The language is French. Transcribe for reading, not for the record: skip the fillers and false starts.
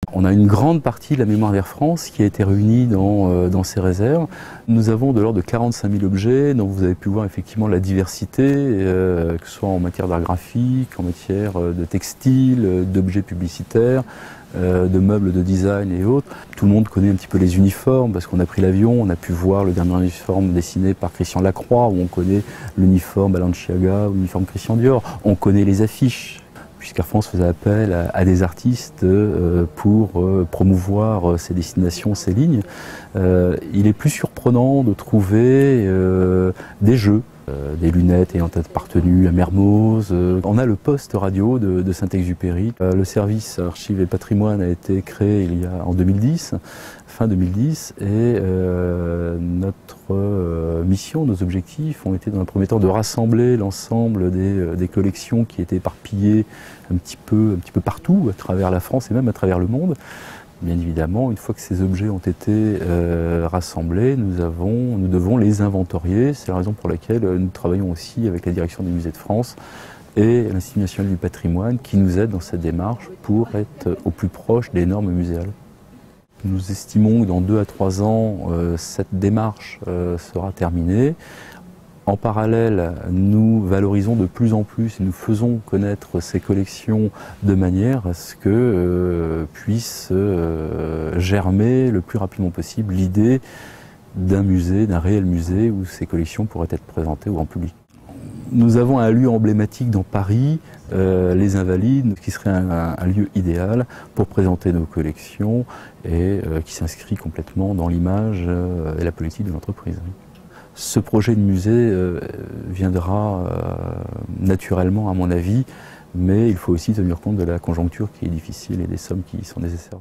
On a une grande partie de la mémoire d'Air France qui a été réunie dans ces réserves. Nous avons de l'ordre de 45 000 objets, donc vous avez pu voir effectivement la diversité, que ce soit en matière d'art graphique, en matière de textile, d'objets publicitaires, de meubles de design et autres. Tout le monde connaît un petit peu les uniformes parce qu'on a pris l'avion, on a pu voir le dernier uniforme dessiné par Christian Lacroix, où on connaît l'uniforme Balenciaga ou l'uniforme Christian Dior. On connaît les affiches, puisqu'Air France faisait appel à des artistes pour promouvoir ses destinations, ses lignes. Il est plus surprenant de trouver des jeux, des lunettes ayant appartenu à Mermoz. On a le poste radio de Saint-Exupéry. Le service Archives et Patrimoine a été créé en 2010, fin 2010, et notre mission, nos objectifs ont été dans un premier temps de rassembler l'ensemble des collections qui étaient éparpillées un petit peu partout, à travers la France et même à travers le monde. Bien évidemment, une fois que ces objets ont été rassemblés, nous devons les inventorier. C'est la raison pour laquelle nous travaillons aussi avec la direction des musées de France et l'Institut national du patrimoine qui nous aident dans cette démarche pour être au plus proche des normes muséales. Nous estimons que dans 2 à 3 ans, cette démarche sera terminée. En parallèle, nous valorisons de plus en plus et nous faisons connaître ces collections de manière à ce que puisse germer le plus rapidement possible l'idée d'un musée, d'un réel musée où ces collections pourraient être présentées au grand public. Nous avons un lieu emblématique dans Paris, les Invalides, qui serait un lieu idéal pour présenter nos collections et qui s'inscrit complètement dans l'image et la politique de l'entreprise. Ce projet de musée viendra naturellement à mon avis, mais il faut aussi tenir compte de la conjoncture qui est difficile et des sommes qui sont nécessaires.